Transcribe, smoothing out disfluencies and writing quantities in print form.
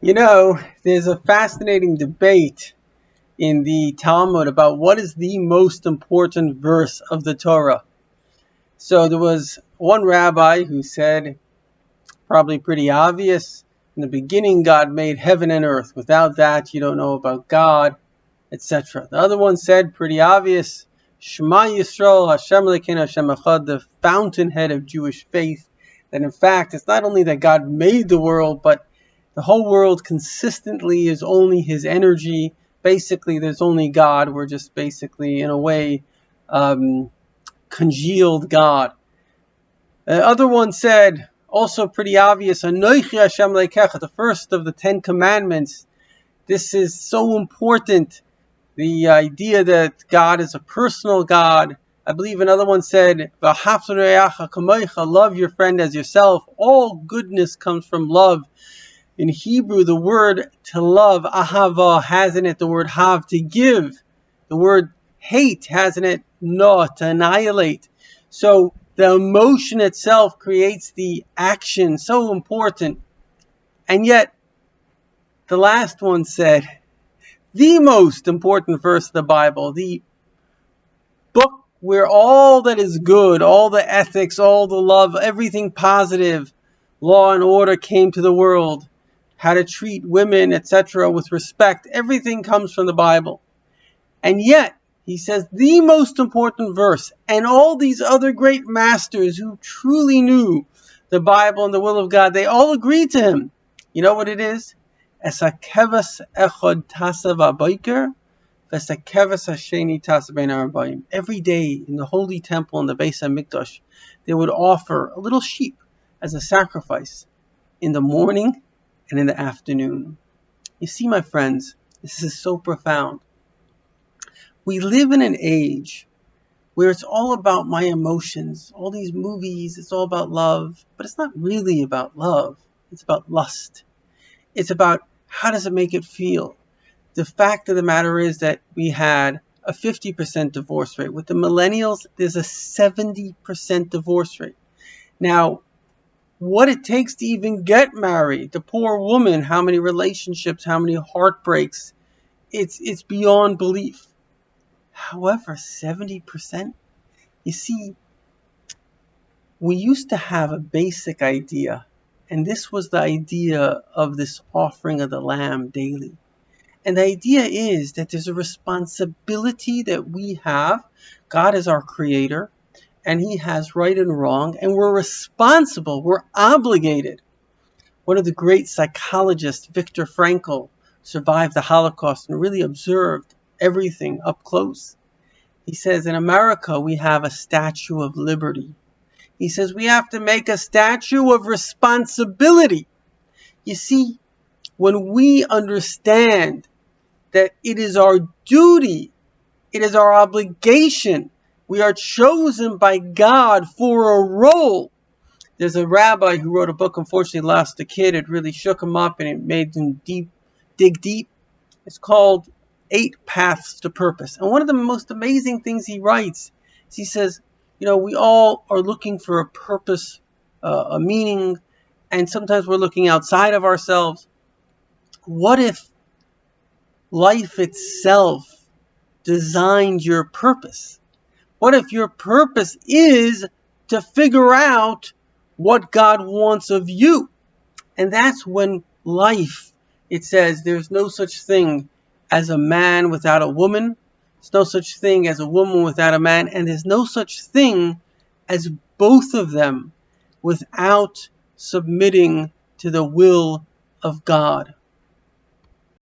You know, there's a fascinating debate in the Talmud about what is the most important verse of the Torah. So there was one rabbi who said, probably pretty obvious, in the beginning God made heaven and earth. Without that, you don't know about God, etc. The other one said, pretty obvious, Shema Yisrael, Hashem Elokeinu Hashem Echad, the fountainhead of Jewish faith. That in fact, it's not only that God made the world, but the whole world consistently is only His energy. Basically, there's only God. We're just basically, in a way, congealed God. The other one said, also pretty obvious, Anochi Hashem Leikecha, the first of the 10 commandments. This is so important. The idea that God is a personal God. I believe another one said, V'ahavta re'acha kamocha, love your friend as yourself. All goodness comes from love. In Hebrew, the word to love, ahava, has in it the word hav, to give. The word hate has in it no, to annihilate. So the emotion itself creates the action, so important. And yet, the last one said, the most important verse of the Bible, the book where all that is good, all the ethics, all the love, everything positive, law and order came to the world, how to treat women, etc., with respect, everything comes from the Bible. And yet, he says the most important verse, and all these other great masters who truly knew the Bible and the will of God, they all agreed to him. You know what it is? Esakevas echad tasav abayker, vesakevas hasheni tasav bein ha'arbayim. Every day in the holy temple in the Beis HaMikdash, they would offer a little sheep as a sacrifice in the morning and in the afternoon. You see, my friends, this is so profound. We live in an age where it's all about my emotions. All these movies, it's all about love. But it's not really about love. It's about lust. It's about how does it make it feel. The fact of the matter is that we had a 50% divorce rate. With the millennials, there's a 70% divorce rate. Now, what it takes to even get married, the poor woman, how many relationships, how many heartbreaks, it's beyond belief. However, 70%, you see, we used to have a basic idea, and this was the idea of this offering of the lamb daily. And the idea is that there's a responsibility that we have. God is our creator, and He has right and wrong, and we're responsible, we're obligated. One of the great psychologists, Viktor Frankl, survived the Holocaust and really observed everything up close. He says, in America, we have a Statue of Liberty. He says, we have to make a statue of responsibility. You see, when we understand that it is our duty, it is our obligation, we are chosen by God for a role. There's a rabbi who wrote a book, unfortunately lost a kid. It really shook him up and it made him dig deep. It's called 8 Paths to Purpose. And one of the most amazing things he writes is he says, you know, we all are looking for a purpose, a meaning, and sometimes we're looking outside of ourselves. What if life itself designed your purpose? What if your purpose is to figure out what God wants of you? And that's when life, it says, there's no such thing as a man without a woman. There's no such thing as a woman without a man. And there's no such thing as both of them without submitting to the will of God.